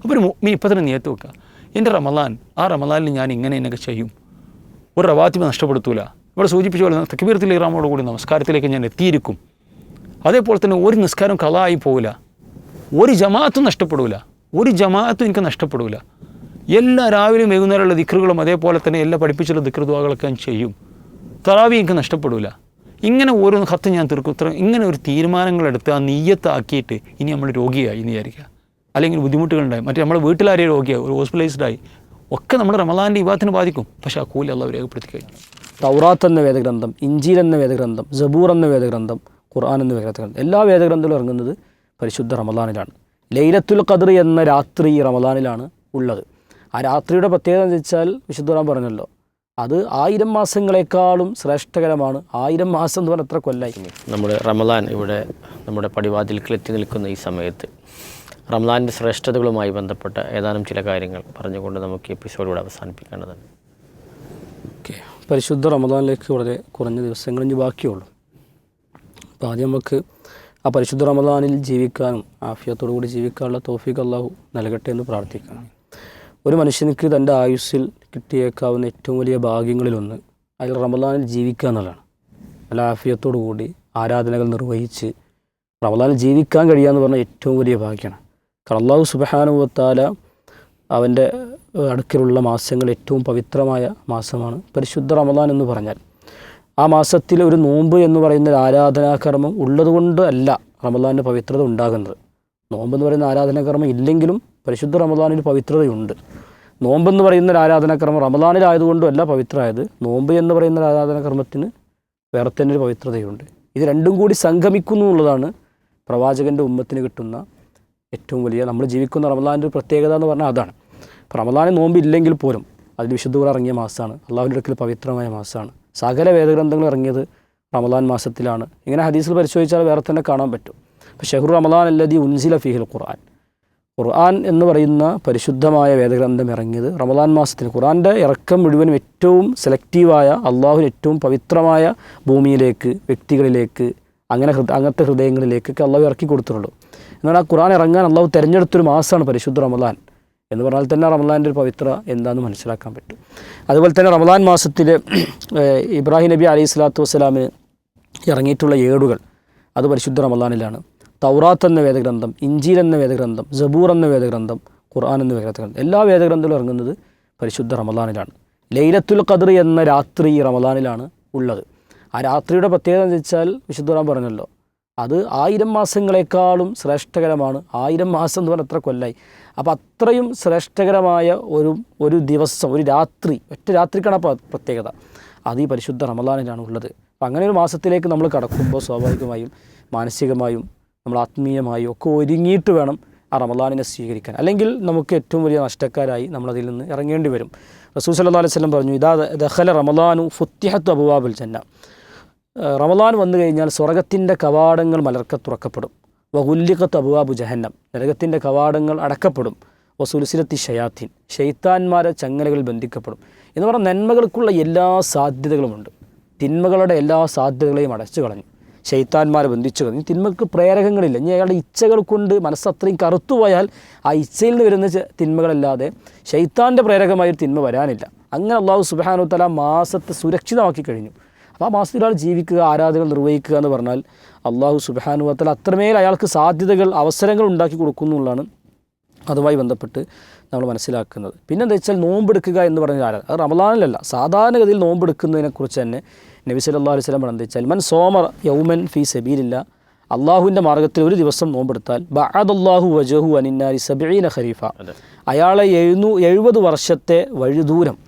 അപ്പോൾ ഒരു മുഅ്മിൻ ഇപ്പം തന്നെ നിയത്ത് വെക്കുക, എൻ്റെ റമളാൻ, ആ റമളാനിൽ ഞാൻ ഇങ്ങനെ എന്നൊക്കെ ചെയ്യും, ഒരു റവാത്തിബ് നഷ്ടപ്പെടുത്തൂല. ഇവിടെ സൂചിപ്പിച്ച പോലെ തക്ബീറത്തുൽ ഇഹ്റാമോട് കൂടി നമസ്കാരത്തിലേക്ക് ഞാൻ എത്തിയിരിക്കും. അതേപോലെ തന്നെ ഒരു നിസ്കാരം കളായി പോവില്ല, ഒരു ജമാഅത്തും നഷ്ടപ്പെടില്ല, ഒരു ജമാഅത്തും എനിക്ക് നഷ്ടപ്പെടില്ല. എല്ലാ രാവിലെയും വൈകുന്നേരമുള്ള ദിക്റുകളും അതേപോലെ തന്നെ എല്ലാ പഠിപ്പിച്ചുള്ള ദിക്ർ ദുആകളൊക്കെ ഞാൻ ചെയ്യും. തറാവി എനിക്ക് നഷ്ടപ്പെടില്ല. ഇങ്ങനെ ഓരോന്ന് ഖത്ത് ഞാൻ തീർക്കും. ഇങ്ങനെ ഒരു തീരുമാനങ്ങളെടുത്ത് ആ നീയത്താക്കിയിട്ട് ഇനി നമ്മൾ രോഗിയായി എന്ന് വിചാരിക്കുക, അല്ലെങ്കിൽ ബുദ്ധിമുട്ടുകളുണ്ടായി, മറ്റേ നമ്മുടെ വീട്ടിലാരെയും രോഗിയായി, ഒരു ഹോസ്പിറ്റലൈസ്ഡായി, ഒക്കെ നമ്മുടെ റമളാൻ്റെ ഇബാദത്തിനെ ബാധിക്കും. പക്ഷേ ആ കൂലി അല്ലാഹു രേഖപ്പെടുത്തി കഴിഞ്ഞു. തൗറാത്ത് എന്ന വേദഗ്രന്ഥം, ഇഞ്ചീൽ എന്ന വേദഗ്രന്ഥം, സബൂർ എന്ന വേദഗ്രന്ഥം, ഖുർആൻ എന്ന വേദഗ്രന്ഥം, എല്ലാ വേദഗ്രന്ഥങ്ങളും ഇറങ്ങുന്നത് പരിശുദ്ധ റമളാനിലാണ്. ലൈലത്തുൽ ഖദ്ർ എന്ന രാത്രി റമളാനിലാണ് ഉള്ളത്. ആ രാത്രിയുടെ പ്രത്യേകത എന്ന് വെച്ചാൽ വിശുദ്ധ ഖുർആൻ പറഞ്ഞല്ലോ, അത് 1000 മാസങ്ങളെക്കാളും ശ്രേഷ്ഠകരമാണ്. 1000 മാസം എന്ന് പറഞ്ഞാൽ എത്ര കൊല്ലായി. നമ്മുടെ റമളാൻ ഇവിടെ നമ്മുടെ പടിവാതിൽക്കൽ എത്തി നിൽക്കുന്ന ഈ സമയത്ത് റമളാൻ്റെ ശ്രേഷ്ഠതകളുമായി ബന്ധപ്പെട്ട ഏതാനും ചില കാര്യങ്ങൾ പറഞ്ഞുകൊണ്ട് നമുക്ക് എപ്പിസോഡിലൂടെ അവസാനിപ്പിക്കേണ്ടതാണ്. ഓക്കെ, പരിശുദ്ധ റമളാനിലേക്ക് വളരെ കുറഞ്ഞ ദിവസങ്ങൾ ഇനി ബാക്കിയുള്ളൂ. അപ്പോൾ ആദ്യം നമുക്ക് ആ പരിശുദ്ധ റമളാനിൽ ജീവിക്കാനും ആഫിയത്തോടു കൂടി ജീവിക്കാനുള്ള തൗഫീഖ് അല്ലാഹു നൽകട്ടെ എന്ന് പ്രാർത്ഥിക്കണം. ഒരു മനുഷ്യനിക്ക് തൻ്റെ ആയുസ്സിൽ കിട്ടിയേക്കാവുന്ന ഏറ്റവും വലിയ ഭാഗ്യങ്ങളിലൊന്ന് അതിൽ റമളാനിൽ ജീവിക്കുക എന്നുള്ളതാണ്. നല്ല ആഫിയത്തോടു കൂടി ആരാധനകൾ നിർവഹിച്ച് റമളാനിൽ ജീവിക്കാൻ കഴിയുക എന്ന് പറഞ്ഞാൽ ഏറ്റവും വലിയ ഭാഗ്യമാണ്. കാരണം അല്ലാഹു സുബ്ഹാനഹു വ തആല അവൻ്റെ അടുക്കലുള്ള മാസങ്ങൾ ഏറ്റവും പവിത്രമായ മാസമാണ് പരിശുദ്ധ റമളാൻ എന്ന് പറഞ്ഞാൽ. ആ മാസത്തിൽ ഒരു നോമ്പ് എന്ന് പറയുന്ന ഒരു ആരാധനാകർമ്മം ഉള്ളതുകൊണ്ട് അല്ല റമളാനിന് പവിത്രത ഉണ്ടാകുന്നത്. നോമ്പെന്ന് പറയുന്ന ആരാധനാകർമ്മം ഇല്ലെങ്കിലും പരിശുദ്ധ റമളാനിന് പവിത്രതയുണ്ട്. നോമ്പെന്ന് പറയുന്ന ഒരു ആരാധനാകർമ്മം റമളാനിലായതുകൊണ്ടും അല്ല പവിത്രമായത്, നോമ്പ് എന്ന് പറയുന്ന ഒരു ആരാധനാകർമ്മത്തിന് വേറെ തന്നെ ഒരു പവിത്രതയുണ്ട്. ഇത് രണ്ടും കൂടി സംഗമിക്കുന്നു എന്നുള്ളതാണ് പ്രവാചകൻ്റെ ഉമ്മത്തിന് കിട്ടുന്ന ഏറ്റവും വലിയ, നമ്മൾ ജീവിക്കുന്ന റമളാൻ്റെ ഒരു പ്രത്യേകത എന്ന് പറഞ്ഞാൽ അതാണ്. അപ്പോൾ റമളാനിൽ നോമ്പ് ഇല്ലെങ്കിൽ പോലും അതിൽ വിശുദ്ധ ഖുർആൻ ഇറങ്ങിയ മാസമാണ്, അള്ളാഹുവിൻ്റെ അടുക്കൽ പവിത്രമായ മാസമാണ്. സകല വേദഗ്രന്ഥങ്ങൾ ഇറങ്ങിയത് റമളാൻ മാസത്തിലാണ്. ഇങ്ങനെ ഹദീസിൽ പരിശോധിച്ചാൽ വേറെ തന്നെ കാണാൻ പറ്റും. അപ്പോൾ ഷഹ്റു റമളാൻ അല്ലദീ ഉൻസില ഫീഹിൽ ഖുർആൻ, ഖുർആൻ എന്ന് പറയുന്ന പരിശുദ്ധമായ വേദഗ്രന്ഥം ഇറങ്ങിയത് റമളാൻ മാസത്തിൽ. ഖുർആൻ്റെ ഇറക്കം മുഴുവനും ഏറ്റവും സെലക്റ്റീവായ അള്ളാഹുവിന് ഏറ്റവും പവിത്രമായ ഭൂമിയിലേക്ക്, വ്യക്തികളിലേക്ക്, അങ്ങനത്തെ ഹൃദയങ്ങളിലേക്കൊക്കെ അള്ളാഹു ഇറക്കി കൊടുത്തിട്ടുള്ളൂ. എന്നാൽ ആ ഖുർആൻ ഇറങ്ങാൻ അള്ളാഹു തിരഞ്ഞെടുത്തൊരു മാസമാണ് പരിശുദ്ധ റമളാൻ എന്ന് പറഞ്ഞാൽ തന്നെ റമളാൻ്റെ ഒരു പവിത്രത എന്താണെന്ന് മനസ്സിലാക്കാൻ പറ്റും. അതുപോലെ തന്നെ റമളാൻ മാസത്തിൽ ഇബ്രാഹിം നബി അലൈഹി സ്വലാത്തു വസ്സലാമിന് ഇറങ്ങിയിട്ടുള്ള ഏടുകൾ അത് പരിശുദ്ധ റമളാനിലാണ്. തൗറാത്ത് എന്ന വേദഗ്രന്ഥം, ഇഞ്ചീൽ എന്ന വേദഗ്രന്ഥം, സബൂർ എന്ന വേദഗ്രന്ഥം, ഖുർആൻ എന്ന വേദഗ്രന്ഥം, എല്ലാ വേദഗ്രന്ഥങ്ങളും ഇറങ്ങുന്നത് പരിശുദ്ധ റമളാനിലാണ്. ലൈലത്തുൽ ഖദ്ർ എന്ന രാത്രി റമളാനിലാണ് ഉള്ളത്. ആ രാത്രിയുടെ പ്രത്യേകത എന്ന് വെച്ചാൽ വിശുദ്ധ ഖുർആൻ പറഞ്ഞല്ലോ, അത് 1000 മാസങ്ങളെക്കാളും ശ്രേഷ്ഠകരമാണ്. 1000 മാസം എന്ന് പറഞ്ഞാൽ എത്ര കൊല്ലായി. അപ്പോൾ അത്രയും ശ്രേഷ്ഠകരമായ ഒരു ദിവസം, ഒരു രാത്രി, ഒറ്റ രാത്രിക്കാണ് അപ്പോൾ പ്രത്യേകത. അത് ഈ പരിശുദ്ധ റമളാനിലാണ് ഉള്ളത്. അപ്പോൾ അങ്ങനെ ഒരു മാസത്തിലേക്ക് നമ്മൾ കടക്കുമ്പോൾ സ്വാഭാവികമായും മാനസികമായും നമ്മൾ ആത്മീയമായും ഒക്കെ ഒരുങ്ങിയിട്ട് വേണം ആ റമളാനിനെ സ്വീകരിക്കാൻ. അല്ലെങ്കിൽ നമുക്ക് ഏറ്റവും വലിയ നഷ്ടക്കാരായി നമ്മളതിൽ നിന്ന് ഇറങ്ങേണ്ടി വരും. റസൂൽ സല്ലല്ലാഹു അലൈഹി വസല്ലം പറഞ്ഞു, ഇദാ ദഖല റമളാനു ഫുത്തിഹത്ത് അബ്വാബുൽ ജന്ന, റമളാൻ വന്നു കഴിഞ്ഞാൽ സ്വർഗത്തിൻ്റെ കവാടങ്ങൾ മലർക്കെ തുറക്കപ്പെടും. വഗുല്ലിഖത്ത് അബ്വാബു ജഹന്നം, നരകത്തിൻ്റെ കവാടങ്ങൾ അടക്കപ്പെടും. വസുൽസിലത്തി ഷയാത്തീൻ, ഷെയ്ത്താന്മാരെ ചങ്ങലകൾ ബന്ധിക്കപ്പെടും. എന്ന് പറഞ്ഞാൽ നന്മകൾക്കുള്ള എല്ലാ സാധ്യതകളുമുണ്ട്, തിന്മകളുടെ എല്ലാ സാധ്യതകളെയും അടച്ചു കളഞ്ഞു, ഷെയ്ത്താന്മാരെ ബന്ധിച്ചു കളഞ്ഞു. തിന്മക്ക് പ്രേരകങ്ങളില്ല. ഇനി അയാളുടെ ഇച്ഛകൾ കൊണ്ട് മനസ്സത്രയും കറുത്തുപോയാൽ ആ ഇച്ഛയിൽ നിന്ന് വരുന്ന തിന്മകളല്ലാതെ ഷെയ്ത്താൻ്റെ പ്രേരകമായൊരു തിന്മ വരാനില്ല. അങ്ങനെ അല്ലാഹു സുബ്ഹാനഹു വ തആല മാസത്തെ സുരക്ഷിതമാക്കി കഴിഞ്ഞു. അപ്പോൾ ആ മാസത്തിൽ ഒരാൾ ജീവിക്കുക, ആരാധനകൾ നിർവഹിക്കുക എന്ന് പറഞ്ഞാൽ അല്ലാഹു സുബ്ഹാനഹു വ തആല അത്രമേൽ അയാൾക്ക് സാധ്യതകൾ, അവസരങ്ങൾ ഉണ്ടാക്കി കൊടുക്കുന്നു എന്നുള്ളതാണ് അതുമായി ബന്ധപ്പെട്ട് നമ്മൾ മനസ്സിലാക്കുന്നത്. പിന്നെ എന്താ വെച്ചാൽ നോമ്പെടുക്കുക എന്ന് പറഞ്ഞാൽ അത് റമളാനിലല്ല, സാധാരണഗതിയിൽ നോമ്പെടുക്കുന്നതിനെക്കുറിച്ച് തന്നെ നബി സല്ലല്ലാഹു അലൈഹി വസല്ലം പറഞ്ഞു വെച്ചാൽ, മൻ സോമ യൗമൻ ഫീ സബീലില്ലാ, അള്ളാഹുവിൻ്റെ മാർഗ്ഗത്തിൽ ഒരു ദിവസം നോമ്പെടുത്താൽ ബഅദല്ലാഹു വജഹു അനിന്നാരി 70 ഖരീഫ, അയാളെ 70 വർഷത്തെ വഴിദൂരം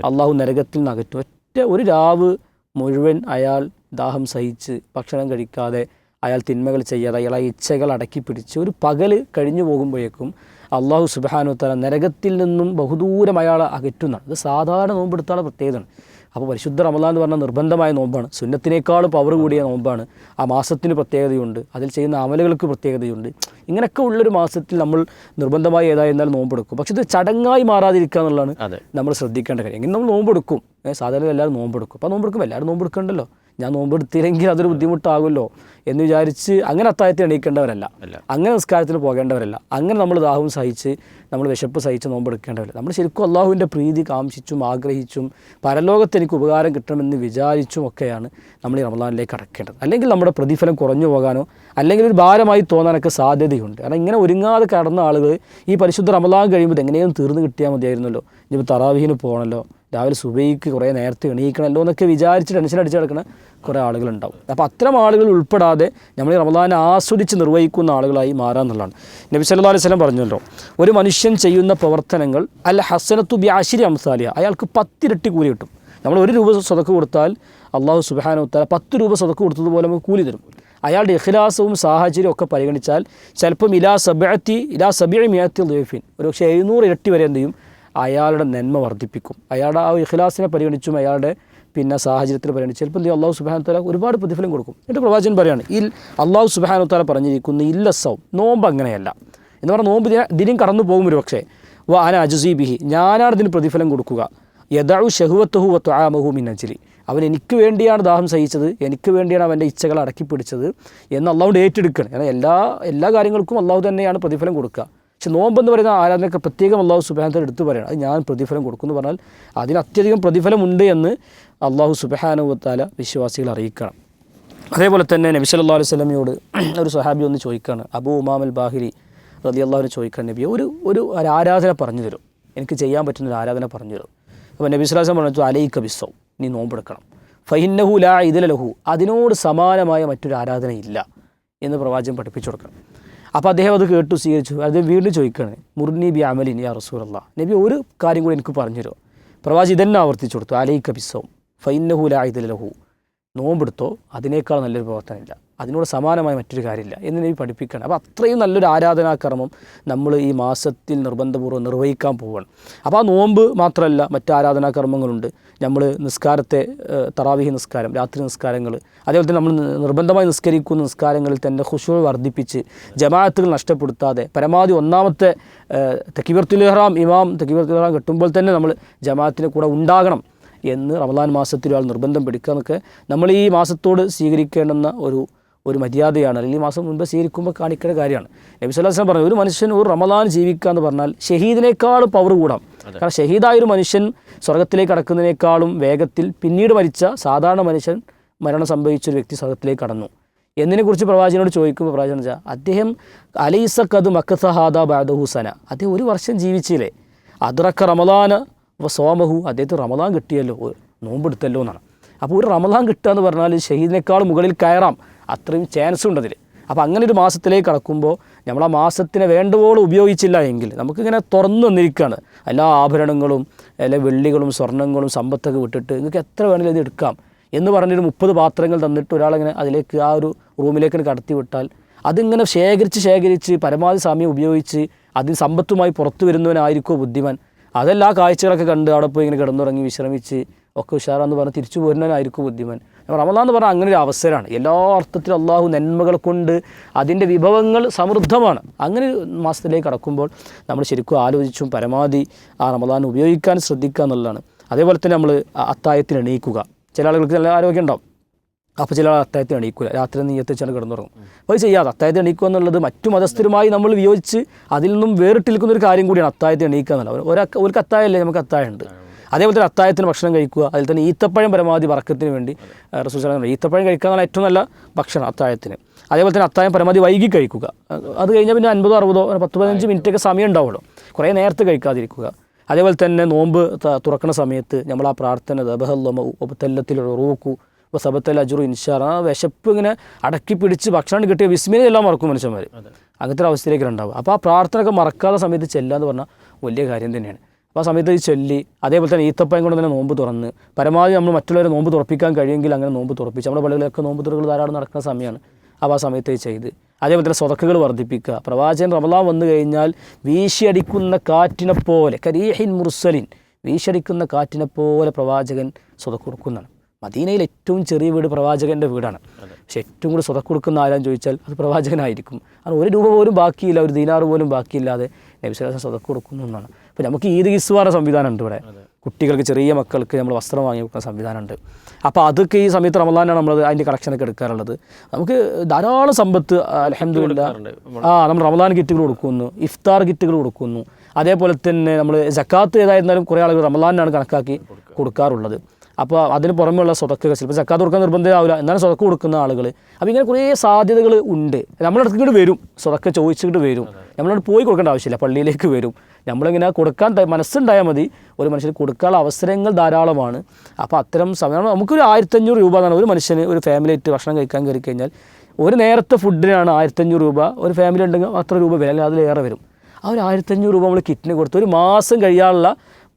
അള്ളാഹു നരകത്തിൽ നിന്ന് അകറ്റും. ഒറ്റ ഒരു രാവ് മുഴുവൻ അയാൾ ദാഹം സഹിച്ച് ഭക്ഷണം കഴിക്കാതെ അയാൾ തിന്മകൾ ചെയ്യാതെ അയാളെ ഇച്ഛകൾ അടക്കി പിടിച്ച് ഒരു പകൽ കഴിഞ്ഞു പോകുമ്പോഴേക്കും അള്ളാഹു സുബ്ഹാനഹു വ തആല നരകത്തിൽ നിന്നും ബഹുദൂരം അയാളെ അകറ്റുന്നതാണ്. ഇത് സാധാരണ നോമ്പെടുത്താനുള്ള പ്രത്യേകതയാണ്. അപ്പോൾ പരിശുദ്ധ റമളാൻ എന്ന് പറഞ്ഞാൽ നിർബന്ധമായ നോമ്പാണ്, സുന്നത്തിനേക്കാളും പവർ കൂടിയ നോമ്പാണ്. ആ മാസത്തിന് പ്രത്യേകതയുണ്ട്, അതിൽ ചെയ്യുന്ന അമലുകൾക്ക് പ്രത്യേകതയുണ്ട്. ഇങ്ങനെയൊക്കെ ഉള്ളൊരു മാസത്തിൽ നമ്മൾ നിർബന്ധമായി ഏതായിരുന്നാലും നോമ്പെടുക്കും. പക്ഷെ ഇത് ചടങ്ങായി മാറാതിരിക്കുക എന്നുള്ളതാണ് നമ്മൾ ശ്രദ്ധിക്കേണ്ട കാര്യം. എങ്ങനെ നമ്മൾ നോമ്പെടുക്കും, സാധാരണ എല്ലാവരും നോമ്പെടുക്കും. അപ്പോൾ നോമ്പെടുക്കും, എല്ലാവരും നോമ്പെടുക്കണ്ടല്ലോ. ഞാൻ നോമ്പെടുത്തില്ലെങ്കിൽ അതൊരു ബുദ്ധിമുട്ടാകുമല്ലോ എന്ന് വിചാരിച്ച് അങ്ങനെ അത്താഴത്തിൽ എണീക്കേണ്ടവരല്ല, അങ്ങനെ നിസ്കാരത്തിന് പോകേണ്ടവരല്ല, അങ്ങനെ നമ്മൾ ദാഹവും സഹിച്ച് നമ്മൾ വിശപ്പ് സഹിച്ച് നോമ്പെടുക്കേണ്ടവരല്ല. നമ്മൾ ശരിക്കും അള്ളാഹുവിൻ്റെ പ്രീതി കാംക്ഷിച്ചും ആഗ്രഹിച്ചും പരലോകത്ത് എനിക്ക് ഉപകാരം കിട്ടണമെന്ന് വിചാരിച്ചും ഒക്കെയാണ് നമ്മൾ ഈ റമദാനിലേക്ക് അടക്കേണ്ടത്. അല്ലെങ്കിൽ നമ്മുടെ പ്രതിഫലം കുറഞ്ഞു പോകാനോ അല്ലെങ്കിൽ ഒരു ഭാരമായി തോന്നാനൊക്കെ സാധ്യതയുണ്ട്. കാരണം ഇങ്ങനെ ഒരുങ്ങാതെ കടന്ന ആളുകൾ ഈ പരിശുദ്ധ റമദാൻ കഴിയുമ്പോൾ എങ്ങനെയും തീർന്നു കിട്ടിയാൽ മതിയായിരുന്നല്ലോ, ഇനിയിപ്പോൾ തറാവീഹിന് പോകണമല്ലോ, രാവിലെ സുബൈക്ക് കുറേ നേരത്തെ എണീക്കണമല്ലോ എന്നൊക്കെ വിചാരിച്ച് ടെൻഷൻ അടിച്ച് കിടക്കുന്ന കുറേ ആളുകളുണ്ടാവും. അപ്പോൾ അത്തരം ആളുകൾ ഉൾപ്പെടാതെ നമ്മൾ ഈ റമദാനെ ആസ്വദിച്ച് നിർവഹിക്കുന്ന ആളുകളായി മാറാമെന്നുള്ളതാണ്. നബി സല്ലല്ലാഹു അലൈഹി വസല്ലം പറഞ്ഞല്ലോ, ഒരു മനുഷ്യൻ ചെയ്യുന്ന പ്രവർത്തനങ്ങൾ അൽ ഹസനത്തു ബി അശ്രി അംസാലിയ, അയാൾക്ക് 10 ഇരട്ടി കൂലി കിട്ടും. നമ്മൾ 1 രൂപ സ്വതക്ക് കൊടുത്താൽ അള്ളാഹു സുബ്ഹാനഹു വ തആല 10 രൂപ സ്വതക്ക് കൊടുത്തതുപോലെ നമുക്ക് കൂലി തരും. അയാളുടെ ഇഖ്ലാസവും സാഹചര്യവും ഒക്കെ പരിഗണിച്ചാൽ ചിലപ്പം ഇലാ സബഇ മിഅത്തി ളൈഫിൻ, ഒരു പക്ഷേ 700 ഇരട്ടി വരെ എന്ത് ചെയ്യും, അയാളുടെ നന്മ വർദ്ധിപ്പിക്കും. അയാളുടെ ആ ഇഖ്ലാസിനെ പരിഗണിച്ചും അയാളുടെ സാഹചര്യത്തിൽ പരിഗണിച്ച് ചിലപ്പോൾ എന്ത് ചെയ്യും, അള്ളാഹു സുബ്ഹാനഹു വ തആല ഒരുപാട് പ്രതിഫലം കൊടുക്കും. എന്നിട്ട് പ്രവാചകൻ പറയാണ്, അള്ളാഹു സുബ്ഹാനഹു വ തആല പറഞ്ഞിരിക്കുന്ന ഇല്ലസൗം, നോമ്പ് അങ്ങനെയല്ല എന്ന് പറഞ്ഞാൽ നോമ്പ് ദിനം കടന്നു പോകും. ഒരു പക്ഷേ അന അജ്സി ബിഹി, ഞാനാണ് ഇതിന് പ്രതിഫലം കൊടുക്കുക. യദഉ ശഹ്വതഹു വ തുആമഹു മിൻ അജ്ലി, അവൻ എനിക്ക് വേണ്ടിയാണ് ദാഹം സഹിച്ചത്, എനിക്ക് വേണ്ടിയാണ് അവൻ്റെ ഇച്ഛകൾ അടക്കി പിടിച്ചത് എന്ന് അള്ളാഹുവിൻ്റെ ഏറ്റെടുക്കണം. കാരണം എല്ലാ കാര്യങ്ങൾക്കും അള്ളാഹു തന്നെയാണ് പ്രതിഫലം കൊടുക്കുക. പക്ഷെ നോമ്പെന്ന് പറയുന്ന ആരാധനയൊക്കെ പ്രത്യേകം അള്ളാഹു സുബ്ഹാനഹു വ തആല എടുത്തു പറയണം, അത് ഞാൻ പ്രതിഫലം കൊടുക്കുമെന്ന് പറഞ്ഞാൽ അതിന് അത്യധികം പ്രതിഫലമുണ്ട് എന്ന് അള്ളാഹു സുബ്ഹാനഹു വ തആല വിശ്വാസികളെ അറിയിക്കണം. അതേപോലെ തന്നെ നബി സല്ലല്ലാഹു അലൈഹി വസല്ലമയോട് ഒരു സ്വഹാബി ഒന്ന് ചോദിക്കുകയാണ്, അബൂ ഉമാം അൽ ബാഹിരി റളിയല്ലാഹു അൻഹു ചോദിക്കാൻ, നബി ഒരു ആരാധന പറഞ്ഞു തരും, എനിക്ക് ചെയ്യാൻ പറ്റുന്ന ഒരു ആരാധന പറഞ്ഞു തരും. അപ്പോൾ നബി സ്വല്ലല്ലാഹു അലൈഹി വസല്ലം പറഞ്ഞു, അലൈക ബിസ്സൗം, നീ നോമ്പെടുക്കണം. ഫഇന്നഹു ലാ ഇദല ലഹു, അതിനോട് സമാനമായ മറ്റൊരു ആരാധന ഇല്ല എന്ന് പ്രവാചകൻ പഠിപ്പിച്ചു കൊടുക്കണം. അപ്പോൾ അദ്ദേഹം അത് കേട്ടു സ്വീകരിച്ചു. അദ്ദേഹം വീണ്ടും ചോദിക്കുകയാണ്, മുർനി ബി അമലിൻ യാ റസൂലല്ലാഹ്, നബി ഒരു കാര്യം കൂടി എനിക്ക് പറഞ്ഞു തരുമോ? പ്രവാചകൻ ഇതന്നെ ആവർത്തിച്ചു കൊടുത്തു, അലൈക ബിസ്സൗം ഫഇന്നഹു ലാ ഇദല ലഹു, നോമ്പെടുത്തോ, അതിനേക്കാൾ നല്ലൊരു പ്രവർത്തനമില്ല, അതിനോട് സമാനമായ മറ്റൊരു കാര്യമില്ല എന്ന് നബി പഠിപ്പിക്കുകയാണ്. അപ്പോൾ അത്രയും നല്ലൊരു ആരാധനാകർമ്മം നമ്മൾ ഈ മാസത്തിൽ നിർബന്ധപൂർവ്വം നിർവഹിക്കാൻ പോവുകയാണ്. അപ്പോൾ ആ നോമ്പ് മാത്രമല്ല, മറ്റ് ആരാധനാകർമ്മങ്ങളുണ്ട്. നമ്മൾ നിസ്കാരത്തെ, തറാവീഹ് നിസ്കാരം, രാത്രി നിസ്കാരങ്ങൾ, അതേപോലെ തന്നെ നമ്മൾ നിർബന്ധമായി നിസ്കരിക്കുന്ന നിസ്കാരങ്ങളിൽ തന്നെ ഖുശൂ വർദ്ധിപ്പിച്ച് ജമാഅത്തുകൾ നഷ്ടപ്പെടുത്താതെ പരമാവധി ഒന്നാമത്തെ തക്ബീറത്തുൽ ഇഹ്റാം, ഇമാം തക്ബീറത്തുൽ ഇഹ്റാം കെട്ടുമ്പോൾ തന്നെ നമ്മൾ ജമാഅത്തിൻ്റെ കൂടെ ഉണ്ടാകണം എന്ന് റമദാൻ മാസത്തിൽ ഒരാൾ നിർബന്ധം പിടിക്കുക എന്നൊക്കെ നമ്മൾ ഈ മാസത്തോട് സ്വീകരിക്കേണ്ടുന്ന ഒരു മര്യാദയാണ്, അല്ലെങ്കിൽ ഈ മാസം മുൻപ് സ്വീകരിക്കുമ്പോൾ കാണിക്കേണ്ട കാര്യമാണ്. നബി സല്ലല്ലാഹു അലൈഹി വസല്ലം പറഞ്ഞു, ഒരു മനുഷ്യൻ ഒരു റമദാൻ ജീവിക്കുക എന്ന് പറഞ്ഞാൽ ഷഹീദിനേക്കാൾ പവർ കൂടാം. കാരണം ഷഹീദായൊരു മനുഷ്യൻ സ്വർഗത്തിലേക്ക് കടക്കുന്നതിനേക്കാളും വേഗത്തിൽ പിന്നീട് മരിച്ച സാധാരണ മനുഷ്യൻ മരണം സംഭവിച്ചൊരു വ്യക്തി സ്വർഗത്തിലേക്ക് കടന്നു എന്നതിനെക്കുറിച്ച് പ്രവാചകനോട് ചോദിക്കുമ്പോൾ പ്രവാചകൻ വെച്ചാൽ, അദ്ദേഹം അലൈസ ഖദ് മക്കസ ഹാദാ ബഅദഹു സന, അദ്ദേഹം 1 വർഷം ജീവിച്ചില്ലേ, അദ്റക റമദാന വ സോമഹു, അദ്ദേഹത്തിന് റമദാൻ കിട്ടിയല്ലോ, നോമ്പെടുത്തല്ലോ എന്നാണ്. അപ്പോൾ ഒരു റമദാൻ കിട്ടുക എന്ന് പറഞ്ഞാൽ ഷഹീദിനേക്കാൾ മുകളിൽ കയറാം, അത്രയും ചാൻസ് ഉണ്ട് അതിൽ. അപ്പോൾ അങ്ങനെ ഒരു മാസത്തിലേക്ക് കടക്കുമ്പോൾ നമ്മൾ ആ മാസത്തിനെ വേണ്ടവോളം ഉപയോഗിച്ചില്ല എങ്കിൽ നമുക്കിങ്ങനെ തുറന്നു വന്നിരിക്കുകയാണ്. എല്ലാ ആഭരണങ്ങളും, എല്ലാ വെള്ളികളും സ്വർണ്ണങ്ങളും സമ്പത്തൊക്കെ വിട്ടിട്ട് നിങ്ങൾക്ക് എത്ര വേണമെങ്കിലും ഇത് എടുക്കാം എന്ന് പറഞ്ഞൊരു 30 പാത്രങ്ങൾ തന്നിട്ട് ഒരാളങ്ങനെ അതിലേക്ക് ആ ഒരു റൂമിലേക്ക് കടത്തി വിട്ടാൽ അതിങ്ങനെ ശേഖരിച്ച് പരമാവധി സമയം ഉപയോഗിച്ച് അതിന് സമ്പത്തുമായി പുറത്തു വരുന്നവനായിരിക്കുമോ ബുദ്ധിമാൻ? അതല്ല, ആ കാഴ്ചകളൊക്കെ കണ്ട് അവിടെ പോയി ഇങ്ങനെ കിടന്നുറങ്ങി വിശ്രമിച്ച് ഒക്കെ ഉഷാറാന്ന് പറഞ്ഞ് തിരിച്ചു പോരുന്നവനായിരിക്കും ബുദ്ധിമാൻ. റമദാൻ എന്ന് പറഞ്ഞാൽ അങ്ങനെ ഒരു അവസരമാണ്. എല്ലാ അർത്ഥത്തിലും അള്ളാഹു നന്മകൾ കൊണ്ട് അതിൻ്റെ വിഭവങ്ങൾ സമൃദ്ധമാണ്. അങ്ങനെ മാസത്തിലേക്ക് കടക്കുമ്പോൾ നമ്മൾ ശരിക്കും ആലോചിച്ചും പരമാവധി ആ റമദാൻ ഉപയോഗിക്കാൻ ശ്രദ്ധിക്കുക എന്നുള്ളതാണ്. അതേപോലെ തന്നെ നമ്മൾ അത്താഴത്തിന് എണീക്കുക. ചില ആളുകൾക്ക് നല്ല ആരോഗ്യം ഉണ്ടാവും, അപ്പോൾ ചില അത്താഴത്തിന് എണീക്കില്ല, രാത്രി നീയത്ത് വെച്ചാൽ കിടന്നുറങ്ങും. അപ്പോൾ അത് ചെയ്യാതെ അത്താഴത്തിന് എണീക്കുക എന്നുള്ളത് മറ്റു മതസ്ഥരുമായി നമ്മൾ വിയോജിച്ച് അതിൽ നിന്നും വേറിട്ട് നിൽക്കുന്ന ഒരു കാര്യം കൂടിയാണ് അത്താഴത്തിന് എണീക്കുക എന്നുള്ളത്. ഒരു അത്താഴമല്ലേ, നമുക്ക് അത്താഴമുണ്ട്. അതേപോലെ തന്നെ അത്താഴത്തിന് ഭക്ഷണം കഴിക്കുക. അതിൽ തന്നെ ഈത്തപ്പഴം പരമാവധി വറക്കത്തിന് വേണ്ടി റസൂൽ സല്ലല്ലാഹു അലൈഹി വസല്ലം ഈത്തപ്പഴം കഴിക്കുക എന്നുള്ള ഏറ്റവും നല്ല ഭക്ഷണം അത്താഴത്തിന്. അതേപോലെ തന്നെ അത്താഴം പരമാവധി വൈകി കഴിക്കുക. അത് കഴിഞ്ഞാൽ പിന്നെ 50, 60, 10-15 മിനിറ്റൊക്കെ സമയം ഉണ്ടാവുമല്ലോ, കുറേ നേരത്തെ കഴിക്കാതിരിക്കുക. അതേപോലെ തന്നെ നോമ്പ് തുറക്കുന്ന സമയത്ത് നമ്മൾ ആ പ്രാർത്ഥന ദബഹല്ലത്തിൽ റൂക്കു സബത്തൽ അജുറു ഇൻഷാ, ആ വിശപ്പ് ഇങ്ങനെ അടക്കി പിടിച്ച് ഭക്ഷണം കിട്ടിയ വിസ്മയം എല്ലാം മറക്കും മനുഷ്യന്മാർ. അങ്ങനത്തെ ഒരു അവസ്ഥയിലേക്ക് ഉണ്ടാവും. അപ്പോൾ ആ പ്രാർത്ഥനയൊക്കെ മറക്കാതെ സമയത്ത് ചെല്ലുക എന്ന് പറഞ്ഞാൽ വലിയ കാര്യം തന്നെയാണ്. അപ്പോൾ ആ സമയത്ത് ഈ ചൊല്ലി അതേപോലെ തന്നെ ഈത്തപ്പഴം കൊണ്ട് തന്നെ നോമ്പ് തുറന്ന് പരമാവധി നമ്മൾ മറ്റുള്ളവരെ നോമ്പ് തുറപ്പിക്കാൻ കഴിയുമെങ്കിൽ അങ്ങനെ നോമ്പ് തുറപ്പിച്ച് നമ്മുടെ പള്ളികളിലൊക്കെ നോമ്പ് തുറകൾ ധാരാളം നടക്കുന്ന സമയമാണ്. അപ്പോൾ ആ സമയത്ത് ചെയ്ത് അതേപോലെ തന്നെ സ്വതക്കുകൾ വർദ്ധിപ്പിക്കുക. പ്രവാചകൻ റമദാൻ വന്നു കഴിഞ്ഞാൽ വീശിയടിക്കുന്ന കാറ്റിനെ പോലെ കരീഹിൻ മുർസലിൻ, വീശിയടിക്കുന്ന കാറ്റിനെ പോലെ പ്രവാചകൻ സ്വതക്ക് കൊടുക്കുന്നതാണ്. മദീനയിൽ ഏറ്റവും ചെറിയ വീട് പ്രവാചകൻ്റെ വീടാണ്. പക്ഷെ ഏറ്റവും കൂടുതൽ സ്വതക്ക് കൊടുക്കുന്ന ആരാന്ന് ചോദിച്ചാൽ അത് പ്രവാചകനായിരിക്കും. അത് 1 രൂപ പോലും ബാക്കിയില്ല, 1 ദീനാർ പോലും ബാക്കിയില്ലാതെ നബി സല്ലല്ലാഹു അലൈഹി വസല്ലം സ്വതക്ക് കൊടുക്കുന്നു എന്നാണ്. അപ്പോൾ നമുക്ക് ഈദ് കിസ്വാറ സംവിധാനം ഉണ്ട് ഇവിടെ. കുട്ടികൾക്ക്, ചെറിയ മക്കൾക്ക് നമ്മൾ വസ്ത്രം വാങ്ങി കൊടുക്കുന്ന സംവിധാനമുണ്ട്. അപ്പോൾ അതൊക്കെ ഈ സമയത്ത് റമളാനാണ് നമ്മൾ അതിൻ്റെ കളക്ഷനൊക്കെ എടുക്കാറുള്ളത്. നമുക്ക് ധാരാളം സമ്പത്ത് അൽഹംദുലില്ലാഹ് നമ്മൾ റമളാൻ കിറ്റുകൾ കൊടുക്കുന്നു, ഇഫ്താർ കിറ്റുകൾ കൊടുക്കുന്നു. അതേപോലെ തന്നെ നമ്മൾ സക്കാത്ത് ഏതായിരുന്നാലും കുറേ ആളുകൾ റമളാനാണ് കണക്കാക്കി കൊടുക്കാറുള്ളത്. അപ്പോൾ അതിന് പുറമെയുള്ള സ്വതക്കുകൾ, ചിലപ്പോൾ സക്കാത്ത് കൊടുക്കാൻ നിർബന്ധമാവില്ല, എന്നാലും സ്വതക്ക് കൊടുക്കുന്ന ആളുകൾ. അപ്പോൾ ഇങ്ങനെ കുറേ സാധ്യതകൾ ഉണ്ട്. നമ്മുടെ അടുത്ത് ഇങ്ങോട്ട് വരും, സ്വതക്ക് ചോദിച്ചിട്ട് വരും. നമ്മളോട് പോയി കൊടുക്കേണ്ട ആവശ്യമില്ല, പള്ളിയിലേക്ക് വരും. നമ്മളിങ്ങനെ കൊടുക്കാൻ മനസ്സുണ്ടായാൽ മതി. ഒരു മനുഷ്യന് കൊടുക്കാനുള്ള അവസരങ്ങൾ ധാരാളമാണ്. അപ്പോൾ അത്തരം സമയം നമുക്കൊരു 1500 രൂപ എന്നാണ് ഒരു മനുഷ്യന് ഒരു ഫാമിലി ആയിട്ട് ഭക്ഷണം കഴിക്കാൻ കയറി കഴിഞ്ഞാൽ ഒരു നേരത്തെ ഫുഡിനാണ് 1500 രൂപ. ഒരു ഫാമിലി ഉണ്ടെങ്കിൽ അത്ര രൂപ വില, അല്ലെങ്കിൽ അതിലേറെ വരും. ആ ഒരു 1500 രൂപ നമ്മൾ കിറ്റിന് കൊടുത്ത് ഒരു മാസം കഴിയാനുള്ള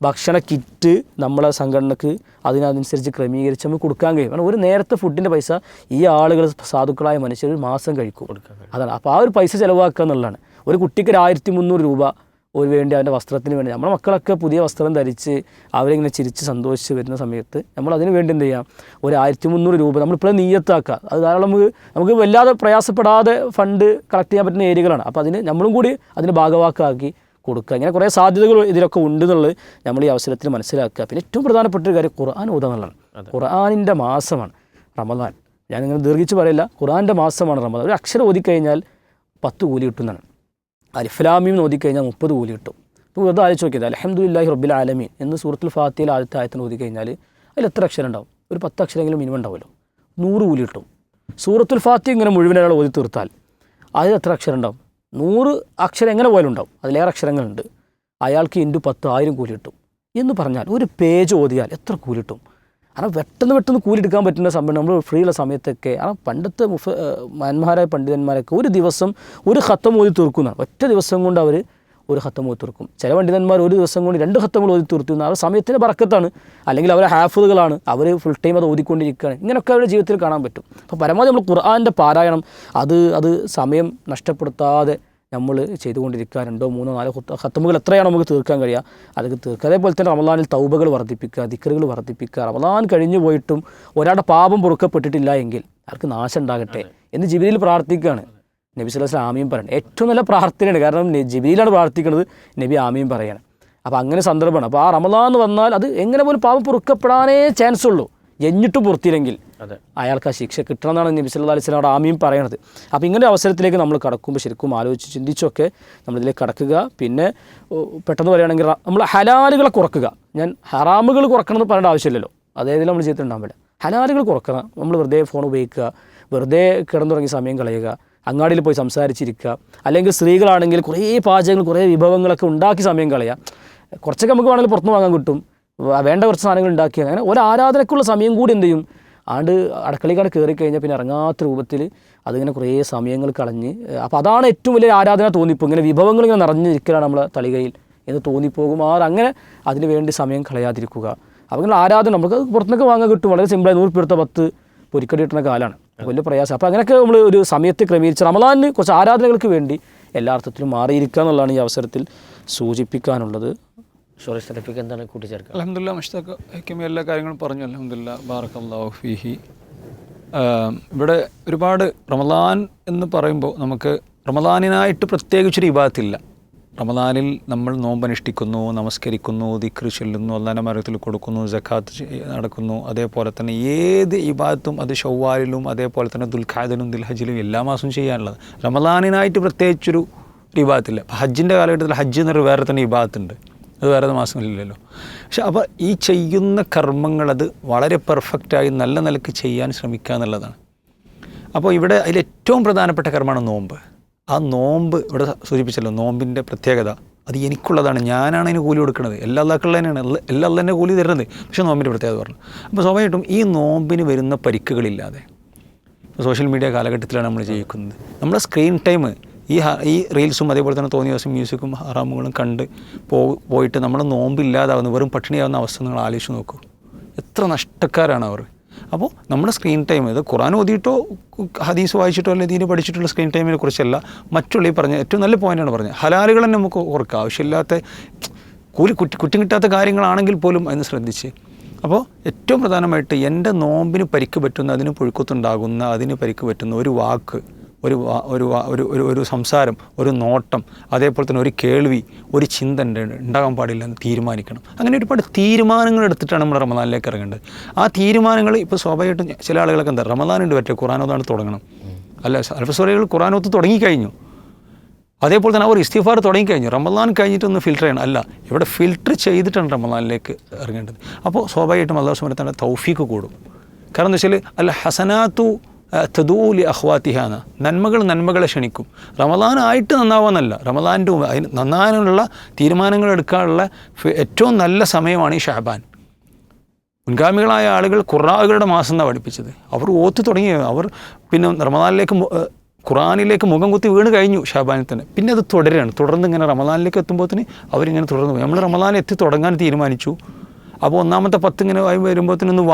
ഭക്ഷണ കിറ്റ് നമ്മളെ സംഘടനക്ക് അതിനനുസരിച്ച് ക്രമീകരിച്ച് നമുക്ക് കൊടുക്കാൻ കഴിയും. കാരണം ഒരു നേരത്തെ ഫുഡിൻ്റെ പൈസ ഈ ആളുകൾ, സാധുക്കളായ മനുഷ്യർ ഒരു മാസം കഴിക്കും. അതാണ്. അപ്പോൾ ആ ഒരു പൈസ ചിലവാക്കുക എന്നുള്ളതാണ്. ഒരു കുട്ടിക്ക് ഒരു 1300 രൂപ ഒരു വേണ്ടി അവൻ്റെ വസ്ത്രത്തിന് വേണ്ടി, നമ്മുടെ മക്കളൊക്കെ പുതിയ വസ്ത്രം ധരിച്ച് അവരിങ്ങനെ ചിരിച്ച് സന്തോഷിച്ച് വരുന്ന സമയത്ത് നമ്മൾ അതിന് വേണ്ടി എന്ത് ചെയ്യാം, ഒരു 1300 രൂപ നമ്മളിപ്പോൾ നീയത്താക്കുക. അത് ധാരാളം നമുക്ക് വല്ലാതെ പ്രയാസപ്പെടാതെ ഫണ്ട് കളക്ട് ചെയ്യാൻ പറ്റുന്ന ഏരിയകളാണ്. അപ്പോൾ അതിന് നമ്മളും കൂടി അതിന് ഭാഗവാക്കാക്കി കൊടുക്കുക. ഇങ്ങനെ കുറേ സാധ്യതകൾ ഇതിലൊക്കെ ഉണ്ടെന്നുള്ളത് നമ്മൾ ഈ അവസരത്തിൽ മനസ്സിലാക്കുക. പിന്നെ ഏറ്റവും പ്രധാനപ്പെട്ട ഒരു കാര്യം ഖുർആൻ ഓതുക എന്നുള്ളതാണ്. ഖുർആനിൻ്റെ മാസമാണ് റമദാൻ. ഞാനിങ്ങനെ ദീർഘിച്ച് പറയില്ല, ഖുർആൻ്റെ മാസമാണ് റമദാൻ. ഒരു അക്ഷരം ഓതിക്കഴിഞ്ഞാൽ 10 കൂലി കിട്ടുന്നതാണ്. അലിഫ് ലാം മീം ഓതിക്കഴിഞ്ഞാൽ 30 കൂലി കിട്ടും. ഇപ്പോൾ വെറുതെ ആലോചിച്ച് നോക്കിയത് അൽഹംദുലില്ലാഹി റബ്ബിൽ ആലമീൻ എന്ന് സൂറത്തുൽ ഫാത്തിഹയിൽ ആദ്യത്തെ ആയത്തിന് ഓതിക്കഴിഞ്ഞാൽ അതിൽ എത്ര അക്ഷരം ഉണ്ടാവും? ഒരു 10 അക്ഷരമെങ്കിലും മിനിമം ഉണ്ടാവുമല്ലോ. 100 കൂലി കിട്ടും. സൂറത്തുൽ ഫാത്തിഹ ഇങ്ങനെ മുഴുവൻ ഒരാൾ ഓതി തീർത്താൽ അതിൽ എത്ര അക്ഷരം ഉണ്ടാവും? 100 അക്ഷരം എങ്ങനെ പോലും ഉണ്ടാവും. അതിലേറെ അക്ഷരങ്ങളുണ്ട്. അയാൾക്ക് ഇൻറ്റു 10 1000 കൂലി കിട്ടും എന്ന് പറഞ്ഞാൽ ഒരു പേജ് ഓതിയാൽ എത്ര കൂലി കിട്ടും? കാരണം പെട്ടെന്ന് കൂലി എടുക്കാൻ പറ്റുന്ന സമയം നമ്മൾ ഫ്രീ ഉള്ള സമയത്തൊക്കെ പണ്ടത്തെ മന്മാരായ പണ്ഡിതന്മാരൊക്കെ ഒരു ദിവസം ഒരു ഖത്തം ഓതി തീർക്കുന്നതാണ്. ഒറ്റ ദിവസം കൊണ്ട് അവർ ഒരു ഖത്തം ഓതി തീർക്കും. ചില പണ്ഡിതന്മാർ ഒരു ദിവസം കൊണ്ട് 2 ഖത്തങ്ങൾ ഓതി തീർത്തുന്ന അവർ സമയത്തിൻ്റെ ബറക്കത്താണ്. അല്ലെങ്കിൽ അവരെ ഹാഫുകളാണ്, അവർ ഫുൾ ടൈം അത് ഓതിക്കൊണ്ടിരിക്കുകയാണ്. ഇങ്ങനെയൊക്കെ അവരുടെ ജീവിതത്തിൽ കാണാൻ പറ്റും. അപ്പോൾ പരമാവധി നമ്മൾ ഖുർആൻ്റെ പാരായണം അത് സമയം നഷ്ടപ്പെടുത്താതെ നമ്മൾ ചെയ്തുകൊണ്ടിരിക്കുക. 2 3 4 ഖത്തമുകൾ എത്രയാണ് നമുക്ക് തീർക്കാൻ കഴിയുക അതൊക്കെ തീർക്കുക. അതേപോലെ തന്നെ റമളാനിൽ തൗബകൾ വർദ്ധിപ്പിക്കുക, ദിക്റുകൾ വർദ്ധിപ്പിക്കുക. റമളാൻ കഴിഞ്ഞു പോയിട്ടും ഒരാളുടെ പാപം പൊറുക്കപ്പെട്ടിട്ടില്ല എങ്കിൽ അവർക്ക് നാശം ഉണ്ടാകട്ടെ എന്ന് ജിബ്രീൽ പ്രാർത്ഥിക്കുകയാണ്. നബി സല്ലല്ലാഹു അലൈഹി വസല്ലം ആമീൻ പറയണം. ഏറ്റവും നല്ല പ്രാർത്ഥനയാണ്. കാരണം ജിബ്രീലാണ് പ്രാർത്ഥിക്കുന്നത്, നബി ആമീൻ പറയണം. അപ്പോൾ അങ്ങനെ സന്ദർഭമാണ്. അപ്പോൾ ആ റമളാൻ വന്നാൽ അത് എങ്ങനെ പോലും പാപം പൊറുക്കപ്പെടാനേ ചാൻസ് ഉള്ളൂ. എന്നിട്ടും പുറത്തില്ലെങ്കിൽ അയാൾക്ക് ആ ശിക്ഷ കിട്ടണമെന്നാണ് നബി സല്ലല്ലാഹു അലൈഹി വസല്ലം ആമീൻ പറയണത്. അപ്പോൾ ഇങ്ങനെ അവസരത്തിലേക്ക് നമ്മൾ കടക്കുമ്പോൾ ശരിക്കും ആലോചിച്ച് ചിന്തിച്ചൊക്കെ നമ്മളിതിലേക്ക് കടക്കുക. പിന്നെ പെട്ടെന്ന് പറയുകയാണെങ്കിൽ നമ്മൾ ഹലാലുകളെ കുറക്കുക. ഞാൻ ഹറാമുകൾ കുറക്കണമെന്ന് പറയേണ്ട ആവശ്യമില്ലല്ലോ, അതേതിൽ നമ്മൾ ചെയ്തിട്ടുണ്ടാവില്ല. ഹലാലുകൾ കുറക്കണം. നമ്മൾ വെറുതെ ഫോൺ ഉപയോഗിക്കുക, വെറുതെ കിടന്നുറങ്ങി സമയം കളയുക, അങ്ങാടിയിൽ പോയി സംസാരിച്ചിരിക്കുക, അല്ലെങ്കിൽ സ്ത്രീകളാണെങ്കിൽ കുറേ പാചകങ്ങൾ, കുറേ വിഭവങ്ങളൊക്കെ ഉണ്ടാക്കി സമയം കളയുക. കുറച്ചൊക്കെ നമുക്ക് വേണമെങ്കിൽ പുറത്തുനിന്ന് വാങ്ങാൻ കിട്ടും, വേണ്ട കുറച്ച് സാധനങ്ങൾ ഉണ്ടാക്കി. അങ്ങനെ ഒരു ആരാധനയ്ക്കുള്ള സമയം കൂടി എന്ത് ചെയ്യും, അടുക്കളയിലാണ് കയറി കഴിഞ്ഞാൽ പിന്നെ ഇറങ്ങാത്ത രൂപത്തിൽ അതിങ്ങനെ കുറേ സമയങ്ങൾ കളഞ്ഞ്. അപ്പോൾ അതാണ് ഏറ്റവും വലിയ ആരാധന തോന്നിപ്പോൾ. ഇങ്ങനെ വിഭവങ്ങൾ ഇങ്ങനെ നിറഞ്ഞിരിക്കലാണ് നമ്മളെ തളികയിൽ എന്ന് തോന്നിപ്പോകും. അങ്ങനെ അതിന് വേണ്ടി സമയം കളയാതിരിക്കുക. അപ്പോൾ ഇങ്ങനെ ആരാധന നമുക്ക് പുറത്തുനിന്നൊക്കെ വാങ്ങാൻ കിട്ടും. വളരെ സിമ്പിളായി 100 രൂപ 10 പൊരിക്കടി കിട്ടുന്ന കാലമാണ്. വലിയ പ്രയാസം. അപ്പോൾ അങ്ങനെയൊക്കെ നമ്മൾ ഒരു സമയത്ത് ക്രമീകരിച്ച് റമളാനിന് കുറച്ച് ആരാധനകൾക്ക് വേണ്ടി എല്ലാ അർത്ഥത്തിലും മാറിയിരിക്കുക എന്നുള്ളതാണ് ഈ അവസരത്തിൽ സൂചിപ്പിക്കാനുള്ളത്. എന്താണ് കൂട്ടിച്ചേർക്കുക? അൽഹംദുലില്ലാ മുഷ്താഖ് ഹക്കീമി എല്ലാ കാര്യങ്ങളും പറഞ്ഞു. അൽഹംദുലില്ലാ ബാറക്കല്ലാഹു ഫീഹി. ഇവിടെ ഒരുപാട് റമളാൻ എന്ന് പറയുമ്പോൾ നമുക്ക് റമളാനിനായിട്ട് പ്രത്യേകിച്ചൊരു ഇബാദത്തില്ല. റമളാനിൽ നമ്മൾ നോമ്പനുഷ്ഠിക്കുന്നു, നമസ്കരിക്കുന്നു, ദിക്ർ ചൊല്ലുന്നു, അല്ലാഹുവിൻ്റെ മാർഗ്ഗത്തിൽ കൊടുക്കുന്നു, സക്കാത്ത് നടക്കുന്നു. അതേപോലെ തന്നെ ഏത് ഇബാദത്തും അത് ഷവ്വാലിലും അതേപോലെ തന്നെ ദുൽഖഅദിലും ദുൽഹജ്ജിലും എല്ലാ മാസവും ചെയ്യാനുള്ളത്. റമളാനിനായിട്ട് പ്രത്യേകിച്ചൊരു ഇബാദത്തില്ല. ഹജ്ജിൻ്റെ കാലഘട്ടത്തിൽ ഹജ്ജ് എന്നൊരു വേറെ തന്നെ ഇബാദത്തുണ്ട്, അത് വേറെ മാസങ്ങളില്ലല്ലോ. പക്ഷെ അപ്പോൾ ഈ ചെയ്യുന്ന കർമ്മങ്ങളത് വളരെ പെർഫെക്റ്റായി നല്ല നിലക്ക് ചെയ്യാൻ ശ്രമിക്കുക എന്നുള്ളതാണ്. അപ്പോൾ ഇവിടെ അതിലേറ്റവും പ്രധാനപ്പെട്ട കർമ്മമാണ് നോമ്പ്. ആ നോമ്പ് ഇവിടെ സൂചിപ്പിച്ചല്ലോ, നോമ്പിൻ്റെ പ്രത്യേകത അത് എനിക്കുള്ളതാണ്, ഞാനാണ് അതിന് കൂലി കൊടുക്കുന്നത്. എല്ലാ അള്ളാഹ്ക്കുള്ള തന്നെയാണ്, എല്ലാ അള്ളാഹ് തന്നെ കൂലി തരുന്നത്. പക്ഷേ നോമ്പിൻ്റെ പ്രത്യേകത പറഞ്ഞു. അപ്പോൾ സ്വാഭാവികമായിട്ടും ഈ നോമ്പിന് വരുന്ന പരിക്കുകളില്ലാതെ സോഷ്യൽ മീഡിയ കാലഘട്ടത്തിലാണ് നമ്മൾ ജീവിക്കുന്നത്. നമ്മുടെ സ്ക്രീൻ ടൈം ഈ റീൽസും അതേപോലെ തന്നെ തോന്നിയ ദിവസം മ്യൂസിക്കും ഹറാമുകളും കണ്ട് പോയിട്ട് നമ്മൾ നോമ്പില്ലാതാവുന്ന വെറും പട്ടിണിയാവുന്ന അവസ്ഥ നിങ്ങൾ ആലോചിച്ച് നോക്കൂ. എത്ര നഷ്ടക്കാരാണ് അവർ. അപ്പോൾ നമ്മുടെ സ്ക്രീൻ ടൈം, ഇത് ഖുർആൻ ഓതിയിട്ടോ ഹദീസ് വായിച്ചിട്ടോ അല്ലെങ്കിൽ ദീന് പഠിച്ചിട്ടുള്ള സ്ക്രീൻ ടൈമിനെ കുറിച്ചല്ല, മറ്റുള്ള ഈ പറഞ്ഞ ഏറ്റവും നല്ല പോയിൻ്റാണ് പറഞ്ഞത്. ഹലാലുകൾ തന്നെ നമുക്ക് ഓർക്കുക. ആവശ്യമില്ലാത്ത കുറ്റം കിട്ടാത്ത കാര്യങ്ങളാണെങ്കിൽ പോലും അതിന് ശ്രദ്ധിച്ച് അപ്പോൾ ഏറ്റവും പ്രധാനമായിട്ട് എൻ്റെ നോമ്പിന് പരിക്ക് പറ്റുന്ന, അതിന് പുഴുക്കത്തുണ്ടാകുന്ന, അതിന് പരിക്ക് പറ്റുന്ന ഒരു വാക്ക്, ഒരു സംസാരം, ഒരു നോട്ടം, അതേപോലെ തന്നെ ഒരു കേൾവി, ഒരു ചിന്ത ഉണ്ടാകാൻ പാടില്ല എന്ന് തീരുമാനിക്കണം. അങ്ങനെ ഒരുപാട് തീരുമാനങ്ങൾ എടുത്തിട്ടാണ് നമ്മൾ റമദാനിലേക്ക് ഇറങ്ങേണ്ടത്. ആ തീരുമാനങ്ങൾ ഇപ്പോൾ സ്വാഭാവികമായിട്ടും ചില ആളുകളൊക്കെ എന്താ റമദാനുണ്ട് പറ്റുക ഖുർആനോതാണ് തുടങ്ങണം, അല്ല അൽഫസ്വലകൾ ഖുർആനോത്ത് തുടങ്ങിക്കഴിഞ്ഞു, അതേപോലെ തന്നെ അവർ ഇസ്തിഗ്ഫാർ തുടങ്ങിക്കഴിഞ്ഞു, റമദാൻ കഴിഞ്ഞിട്ടൊന്ന് ഫിൽറ്റർ ചെയ്യണം, അല്ല ഇവിടെ ഫിൽറ്റർ ചെയ്തിട്ടാണ് റമദാനിലേക്ക് ഇറങ്ങേണ്ടത്. അപ്പോൾ സ്വാഭാവികമായിട്ടും അല്ലാഹു സുബ്ഹാനഹു വ തആല തൗഫീഖ് കൂടും. കാരണം എന്താ വെച്ചാൽ അല്ല ഹസനാത്തു തദൂലി അഖ്വാത്തിഹാന, നന്മകളെ ക്ഷണിക്കും. റമദാനായിട്ട് നന്നാവാന്നല്ല, റമദാൻ്റെ അതിന് നന്നാകാനുള്ള തീരുമാനങ്ങൾ എടുക്കാനുള്ള ഏറ്റവും നല്ല സമയമാണ് ഈ ഷഅബാൻ. മുൻഗാമികളായ ആളുകൾ ഖുർആകളുടെ മാസം എന്നാണ് പഠിപ്പിച്ചത്. അവർ ഓത്ത് തുടങ്ങി, അവർ പിന്നെ റമദാനിലേക്ക് ഖുർആനിലേക്ക് മുഖം കുത്തി വീണ് കഴിഞ്ഞു ഷാബാനിൽ തന്നെ. പിന്നെ അത് തുടർന്ന് ഇങ്ങനെ റമദാനിലേക്ക് എത്തുമ്പോഴത്തേന് അവരിങ്ങനെ തുടർന്ന് പോയി. നമ്മൾ റമദാൻ എത്തി തുടങ്ങാൻ തീരുമാനിച്ചു. അപ്പോൾ ഒന്നാമത്തെ 10 ഇങ്ങനെ ആയി വരുമ്പോഴത്തേനൊന്ന്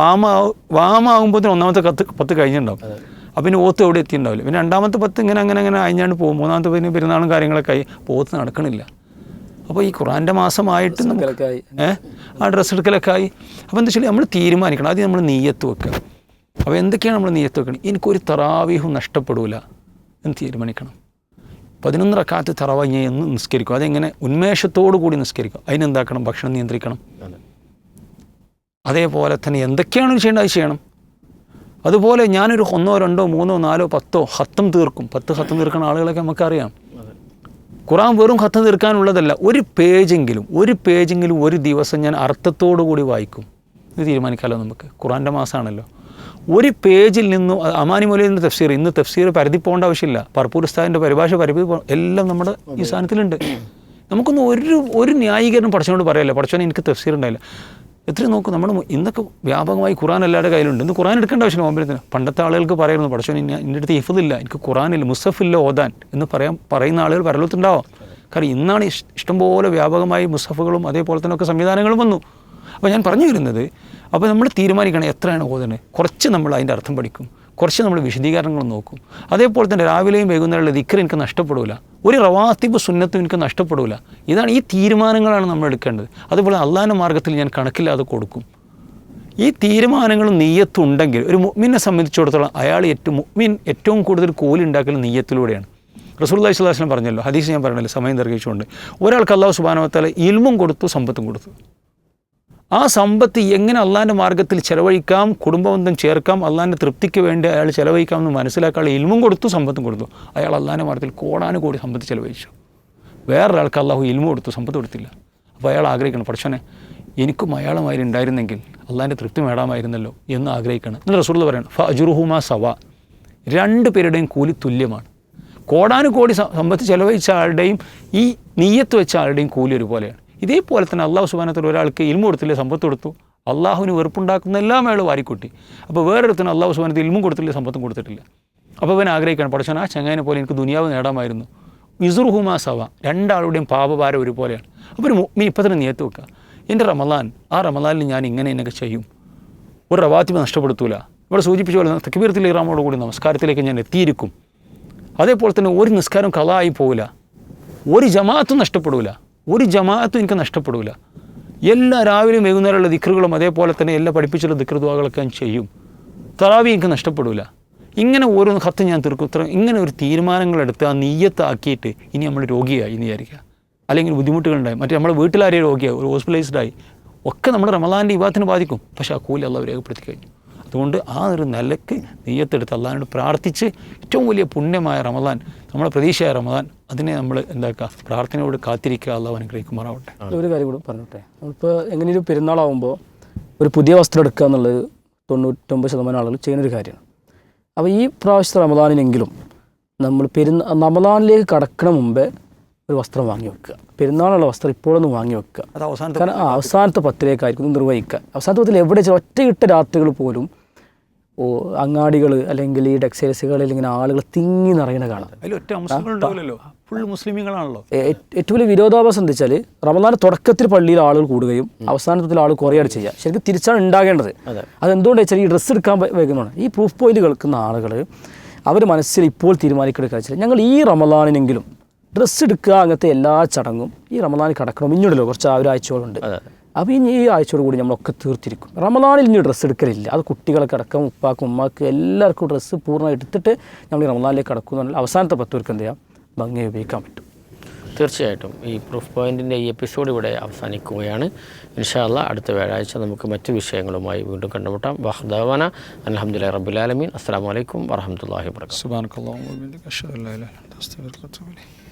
വാമാകുമ്പോഴത്തേനും ഒന്നാമത്തെ 10 കഴിഞ്ഞിട്ടുണ്ടാവും. അപ്പം പിന്നെ ഓത്ത് എവിടെ എത്തിയിട്ടുണ്ടാവില്ല. പിന്നെ രണ്ടാമത്തെ 10 അങ്ങനെ അഴിഞ്ഞാണ്ട് പോകും. മൂന്നാമത്തെ പിന്നെ പെരുന്നാളും കാര്യങ്ങളൊക്കെ ആയി ഓത്ത് നടക്കണില്ല. അപ്പോൾ ഈ ഖുർആൻ്റെ മാസമായിട്ട് ആ ഡ്രസ്സ് എടുക്കലൊക്കെ ആയി. അപ്പോൾ എന്താ വെച്ചാൽ നമ്മൾ തീരുമാനിക്കണം, ആദ്യം നമ്മൾ നീയത്ത് വെക്കുക. അപ്പോൾ എന്തൊക്കെയാണ് നമ്മൾ നീയത്ത് വെക്കണം? എനിക്കൊരു തറാവീഹും നഷ്ടപ്പെടില്ല എന്ന് തീരുമാനിക്കണം. 11 റക്അത്ത് തറാവീഹ് ഞാൻ എന്ന് നിസ്കരിക്കും. അതെങ്ങനെ ഉന്മേഷത്തോടു കൂടി നിസ്കരിക്കും. അതിനെന്താക്കണം? ഭക്ഷണം നിയന്ത്രിക്കണം. അതേപോലെ തന്നെ എന്തൊക്കെയാണ് ചെയ്യേണ്ടത് അത് ചെയ്യണം. അതുപോലെ ഞാനൊരു 1, 2, 3, 4, 10 ഖത്തം തീർക്കും. 10 ഖത്തം തീർക്കുന്ന ആളുകളൊക്കെ നമുക്കറിയാം. ഖുർആൻ വെറും ഖത്തം തീർക്കാനുള്ളതല്ല, ഒരു പേജെങ്കിലും ഒരു ദിവസം ഞാൻ അർത്ഥത്തോടു കൂടി വായിക്കും. ഇത് തീരുമാനിക്കാമല്ലോ നമുക്ക്. ഖുർആൻ്റെ മാസമാണല്ലോ. ഒരു പേജിൽ നിന്നും അമാനി മൗലവിയുടെ തഫ്സീർ, ഇന്ന് തഫ്സീർ പരതി പോകേണ്ട ആവശ്യമില്ല. പർപ്പൂർ ഉസ്താദിൻ്റെ പരിഭാഷ എല്ലാം നമ്മുടെ ഈ സാധനത്തിലുണ്ട്. നമുക്കൊന്നും ഒരു ന്യായീകരണം പഠിച്ചോണ്ട് പറയല്ല, പഠിച്ചോനെ എനിക്ക് തഫ്സീർ ഉണ്ടായില്ല. എത്രയും നോക്കും, നമ്മൾ ഇന്നൊക്കെ വ്യാപകമായി ഖുർആൻ എല്ലാവരുടെ കയ്യിലുണ്ട്. ഇന്ന് ഖുർആൻ എടുക്കേണ്ട ആവശ്യമില്ല. നോമ്പിനത്തിന് പണ്ടത്തെ ആളുകൾക്ക് പറയുന്നു, പഠിച്ചോനെ എൻ്റെ അടുത്ത് ഹിഫ്ദില്ല, എനിക്ക് ഖുർആനില്ല, മുസഫില്ല ഓതാൻ എന്ന് പറയുന്ന ആളുകൾ പരലോകത്തുണ്ടാവാം. കാരണം ഇന്നാണ് ഇഷ്ടംപോലെ വ്യാപകമായി മുസഫുകളും അതേപോലെ തന്നെ ഒക്കെ സംവിധാനങ്ങളും വന്നു. അപ്പോൾ ഞാൻ പറഞ്ഞു വരുന്നത്, അപ്പോൾ നമ്മൾ തീരുമാനിക്കണം എത്രയാണ് ഓതുന്നത്. കുറച്ച് നമ്മൾ അതിൻ്റെ അർത്ഥം പഠിക്കും, കുറച്ച് നമ്മൾ വിശദീകരണങ്ങൾ നോക്കും. അതേപോലെ തന്നെ രാവിലെയും വൈകുന്നേരമുള്ള ദിക്ർ എനിക്ക് നഷ്ടപ്പെടില്ല, ഒരു റവാത്തിബ് സുന്നത്തും എനിക്ക് നഷ്ടപ്പെടില്ല. ഇതാണ് ഈ തീരുമാനങ്ങളാണ് നമ്മൾ എടുക്കേണ്ടത്. അതുപോലെ അള്ളാഹിൻ്റെ മാർഗ്ഗത്തിൽ ഞാൻ കണക്കില്ലാതെ കൊടുക്കും. ഈ തീരുമാനങ്ങളും നീയത്തും ഉണ്ടെങ്കിൽ ഒരു മുഅ്മിനെ സംബന്ധിച്ചിടത്തോളം മുഅ്മിൻ ഏറ്റവും കൂടുതൽ കൂലി ഉണ്ടാക്കൽ നീയത്തിലൂടെയാണ്. റസൂലുള്ളാഹി സ്വല്ലല്ലാഹു അലൈഹി വസല്ലം പറഞ്ഞല്ലോ, ഹദീസ് ഞാൻ പറഞ്ഞല്ലോ സമയം ദീർഘിച്ചുകൊണ്ട്, ഒരാൾക്ക് അല്ലാഹു സുബ്ഹാനഹു വ തആല ഇൽമും കൊടുത്തു, സമ്പത്തും കൊടുത്തു. ആ സമ്പത്ത് എങ്ങനെ അള്ളാഹിൻ്റെ മാർഗ്ഗത്തിൽ ചിലവഴിക്കാം, കുടുംബബന്ധം ചേർക്കാം, അള്ളാഹിൻ്റെ തൃപ്തിക്ക് വേണ്ടി അയാൾ ചിലവഴിക്കാം എന്ന് മനസ്സിലാക്കാനുള്ള ഇൽമും കൊടുത്തു, സമ്പത്തും കൊടുത്തു. അയാൾ അള്ളാഹിൻ്റെ മാർഗ്ഗത്തിൽ കോടാനുകോടി സമ്പത്ത് ചിലവഴിച്ചു. വേറൊരാൾക്ക് അള്ളാഹു ഇൽമു കൊടുത്തു, സമ്പത്ത് കൊടുത്തില്ല. അപ്പോൾ അയാൾ ആഗ്രഹിക്കണം, പഠിച്ചോനെ എനിക്കും അയാളുമായി ഉണ്ടായിരുന്നെങ്കിൽ അള്ളാഹിൻ്റെ തൃപ്തി നേടാമായിരുന്നല്ലോ എന്ന് ആഗ്രഹിക്കണം. എന്നിട്ട് റസൂലുള്ളാഹി പറയണം, ഫഅജ്റുഹുമാ സവാ, 2 പേരുടെയും കൂലി തുല്യമാണ്. കോടാനുകോടി സമ്പത്ത് ചിലവഴിച്ച ആളുടെയും ഈ നീയത്ത് വെച്ച ആളുടെയും കൂലി ഒരുപോലെയാണ്. ഇതേപോലെ തന്നെ അള്ളാഹു സുബ്ഹാനഹു വ തആല ഒരാൾക്ക് ഇൽമു കൊടുത്തില്ലേ, സമ്പത്ത് കൊടുത്തു, അള്ളാഹുവിന് വെറുപ്പുണ്ടാക്കുന്ന എല്ലാം അയാൾ വാരിക്കൂട്ടി. അപ്പോൾ വേറൊരുത്തിന് അള്ളാഹു സുബ്ഹാനഹു വ തആല ഇൽമും കൊടുത്തില്ല, സമ്പത്തും കൊടുത്തിട്ടില്ല. അപ്പോൾ അവൻ ആഗ്രഹിക്കണം, പഠിച്ചോൻ ആ ചങ്ങായിനെ പോലെ എനിക്ക് ദുനിയാവ് നേടാമായിരുന്നു. ഇസ്റുഹുമാ സവ, 2 ആളുടെയും പാപഭാരം ഒരുപോലെയാണ്. അപ്പോൾ ഒരു മുഅ്മിൻ ഇപ്പം തന്നെ നിയത്ത് വെക്കുക, എൻ്റെ റമദാൻ, ആ റമദാനിൽ ഞാൻ ഇങ്ങനെ ചെയ്യും, ഒരു റവാത്തിബ് നഷ്ടപ്പെടുത്തൂല. ഇവിടെ സൂചിപ്പിച്ച പോലെ തക്ബീറത്തുൽ ഇഹ്റാമോട് കൂടി നമസ്കാരത്തിലേക്ക് ഞാൻ എത്തിയിരിക്കും. അതേപോലെ തന്നെ ഒരു നിസ്കാരം ഖളായി പോവില്ല, ഒരു ജമാഅത്തും നഷ്ടപ്പെടില്ല, ഒരു ജമാഅത്തും എനിക്ക് നഷ്ടപ്പെടില്ല. എല്ലാ രാവിലെയും വൈകുന്നേരമുള്ള ദിക്റുകളും അതേപോലെ തന്നെ എല്ലാ പഠിപ്പിച്ചുള്ള ദിക്ർ ദുആകളൊക്കെ ഞാൻ ചെയ്യും. തറാവി എനിക്ക് നഷ്ടപ്പെടില്ല. ഇങ്ങനെ ഓരോന്ന് ഖത്ത് ഞാൻ തീർക്കും. ഇങ്ങനെ ഒരു തീരുമാനങ്ങളെടുത്ത് ആ നീയത്താക്കിയിട്ട് ഇനി നമ്മൾ രോഗിയായി എന്ന് വിചാരിക്കുക, അല്ലെങ്കിൽ ബുദ്ധിമുട്ടുകളുണ്ടായി, മറ്റേ നമ്മുടെ വീട്ടിലാരെയും രോഗിയായി, ഒരു ഹോസ്പിറ്റലൈസ്ഡായി, ഒക്കെ നമ്മുടെ റമദാൻ്റെ ഇബാദത്തിനെ ബാധിക്കും. പക്ഷേ ആ കൂലി അല്ലാഹു രേഖപ്പെടുത്തി കഴിഞ്ഞു. അതുകൊണ്ട് ആ ഒരു നിലയ്ക്ക് നെയ്യത്തെടുത്ത് അള്ളാഹിനോട് പ്രാർത്ഥിച്ച് ഏറ്റവും വലിയ പുണ്യമായ റമദാൻ, നമ്മളെ പ്രതീക്ഷയായ റമദാൻ, അതിനെ നമ്മൾ എന്താക്കുക, പ്രാർത്ഥനയോട് കാത്തിരിക്കുക. അള്ളാഹു അനുഗ്രഹിക്കുമാറാവട്ടെ. ഒരു കാര്യം കൂടി പറഞ്ഞോട്ടെ, നമ്മളിപ്പോൾ എങ്ങനെയൊരു പെരുന്നാളാവുമ്പോൾ ഒരു പുതിയ വസ്ത്രം എടുക്കുക എന്നുള്ളത് 99% ആളുകൾ ചെയ്യുന്നൊരു കാര്യമാണ്. അപ്പോൾ ഈ പ്രാവശ്യത്തെ റമദാനിലെങ്കിലും നമ്മൾ റമദാനിലേക്ക് കടക്കണ മുമ്പേ ഒരു വസ്ത്രം വാങ്ങി വെക്കുക. പെരുന്നാളുള്ള വസ്ത്രം ഇപ്പോഴൊന്ന് വാങ്ങി വെക്കുക. അത് കാരണം അവസാനത്തെ 10 നിർവഹിക്കുക. അവസാനത്തെ 10 എവിടെ ഒറ്റയിട്ട രാത്രികൾ പോലും അങ്ങാടികൾ അല്ലെങ്കിൽ ഈ ടെക്സ്റ്റൈൽസുകളിൽ ഇങ്ങനെ ആളുകൾ തിങ്ങി നിറയണ കാണാം. ഏറ്റവും വലിയ വിരോധാഭാസം എന്താ വെച്ചാൽ റമദാൻ തുടക്കത്തിൽ പള്ളിയിൽ ആളുകൾ കൂടുകയും അവസാനത്തിൽ ആൾ കുറയാണ് ചെയ്യുക. ശരിക്കും തിരിച്ചാണ് ഉണ്ടാകേണ്ടത്. അതെന്തുകൊണ്ടാണ് വെച്ചാൽ ഈ ഡ്രസ്സ് എടുക്കാൻ വൈകുന്നതാണ്. ഈ പ്രൂഫ് പോയിന്റ് കേൾക്കുന്ന ആളുകൾ അവർ മനസ്സിൽ ഇപ്പോൾ തീരുമാനിക്കെടുക്കുക വെച്ചാൽ ഞങ്ങൾ ഈ റമദാനിനെങ്കിലും ഡ്രസ്സ് എടുക്കുക, അങ്ങനത്തെ എല്ലാ ചടങ്ങും ഈ റമദാനിൽ കടക്കണം. ഇഞ്ഞുണ്ടല്ലോ കുറച്ച് ഒരാഴ്ചകളുണ്ട്. അപ്പോൾ ഇനി ഈ ആഴ്ചയോട് കൂടി നമ്മളൊക്കെ തീർത്തിരിക്കും. റമദാനിൽ ഇനി ഡ്രസ്സ് എടുക്കലില്ല. അത് കുട്ടികൾക്ക് അടക്കം ഉപ്പാക്കും ഉമ്മാക്ക് എല്ലാവർക്കും ഡ്രസ്സ് പൂർണ്ണമായി എടുത്തിട്ട് നമ്മൾ ഈ റമദാനിലേക്ക് കടക്കുമെന്നുള്ള അവസാനത്തെ 10 പേർക്ക് എന്ത് ചെയ്യാം, ഭംഗിയായി ഉപയോഗിക്കാൻ പറ്റും. തീർച്ചയായിട്ടും ഈ പ്രൂഫ് പോയിൻറ്റിൻ്റെ ഈ എപ്പിസോഡ് ഇവിടെ അവസാനിക്കുകയാണ്. ഇൻഷാ അല്ലാഹ് അടുത്ത വ്യാഴാഴ്ച നമുക്ക് മറ്റു വിഷയങ്ങളുമായി വീണ്ടും കണ്ടുമുട്ടാം. വഹ്ദാവാന അൽഹംദുലില്ലാഹി റബ്ബിൽ ആലമീൻ. അസ്സലാമു അലൈക്കും വറഹ്മത്തുള്ളാഹി വബറകാതുഹു. സുബ്ഹാനക്കല്ലാഹുമ്മ വബിഹംദിക അഷ്ഹദു അൻ ലാ ഇലാഹ ഇല്ല അൻത അസ്തഗ്ഫിറുക വ അത്തൂബു ഇലൈക്.